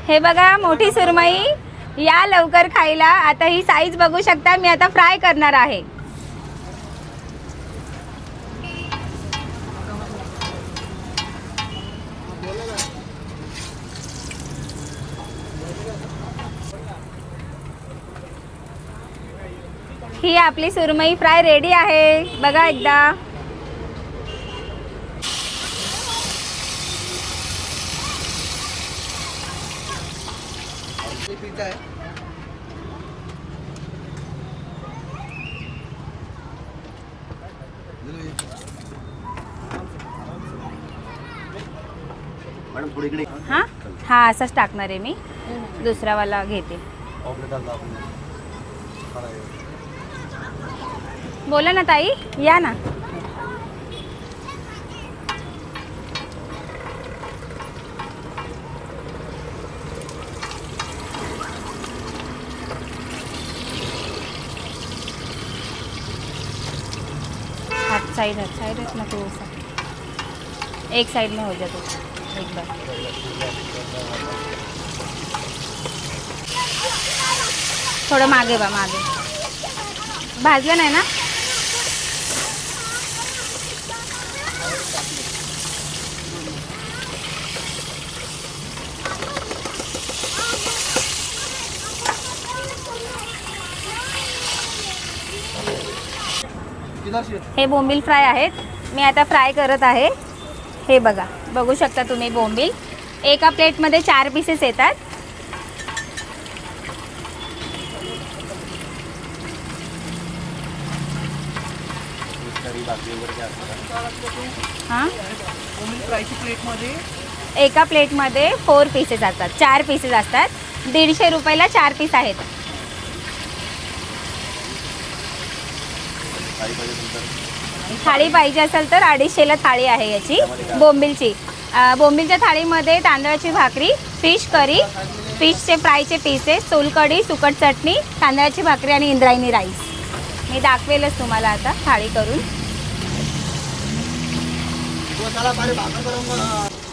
हे बघा मोठी सुरमई, या लवकर खायला। आता ही साईज बघू शकता, मी आता फ्राय करणार आहे। ही आपली सुरमई फ्राय रेडी आहे, बघा एकदा। हाँ हाँ असंच टाकणार आहे मी, दुसरावाला घेते। बोला ना ताई, या ना। साइड ना तो एक साइड में हो जाए तो एक बार। थोडं मागे बा, मागे भाजलं नाही ना। हे बोंबील फ्राय आहेत, मी आता फ्राय करत आहे। हे बघा, बघू शकता तुम्ही बोंबील। एका प्लेटमध्ये 4 पीसेस येतात। हां, एका प्लेटमध्ये 4 पीसेस असतात, 4 पीसेस असतात। 150 रुपयाला 4 पीस आहेत। थाळी पाहिजे असेल तर 250ला थाळी आहे याची बोंबीलची। बोंबीलच्या थाळीमध्ये तांदळाची भाकरी, फिश करी, फिशचे फ्रायचे पीसेस, सोलकढी, सुकट चटणी, तांदळाची भाकरी आणि इंद्रायणी राईस। मी दाखवेलच तुम्हाला आता थाळी करून।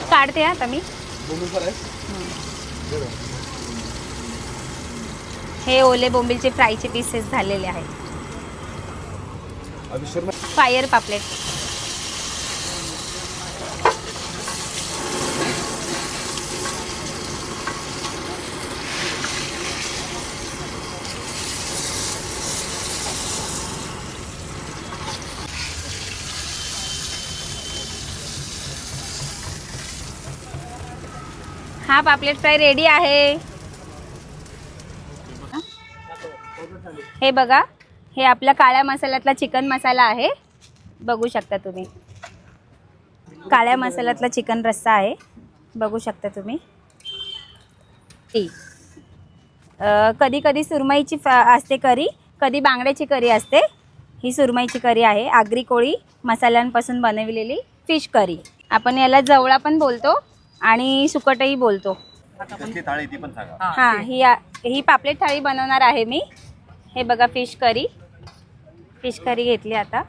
काढते आता मी। हे ओले बोंबीलचे फ्रायचे पीसेस झालेले आहेत। फायर पापलेट, हा पापलेट फ्राय रेडी आहे। हे बघा, हे आपला काळ्या मसाल्यातला चिकन मसाला आहे, बघू शकता तुम्ही। काळ्या मसाल्यातला चिकन रस्सा आहे, बघू शकता तुम्ही। कधी कधी सुरमईची असते करी, कधी बांगड्याची करी असते। ही सुरमईची करी आहे, आगरी कोळी मसाल्यांपासून बनवलेली फिश करी। आपण याला जवळा पण बोलतो आणि सुकटही बोलतो। थाळी ती पण सांगा। हां, ही पापलेट थाळी बनवणार आहे मी। हे बघा, फिश करी घेतली आता।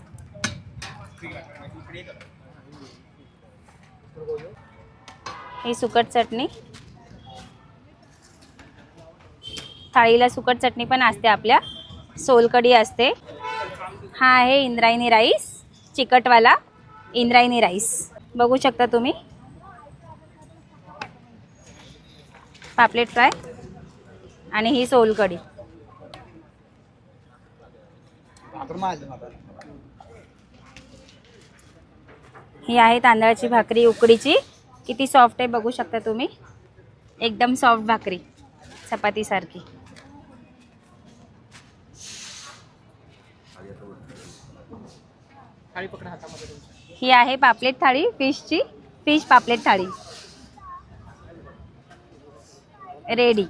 ही सुकट चटणी, थाळीला सुकट चटणी पण असते आपल्या, सोलकढी असते। हा आहे इंद्रायणी राईस, चिकटवाला इंद्रायणी राईस, बघू शकता तुम्ही। पापलेट फ्राय आणि ही सोलकढी। ही आहे तांदळाची भाकरी उकडीची, किती सॉफ्ट आहे बघू शकता तुम्ही, एकदम सॉफ्ट भाकरी, चपाती सारखी। ही आहे पापलेट थाळी, फिश पापलेट थाळी रेडी।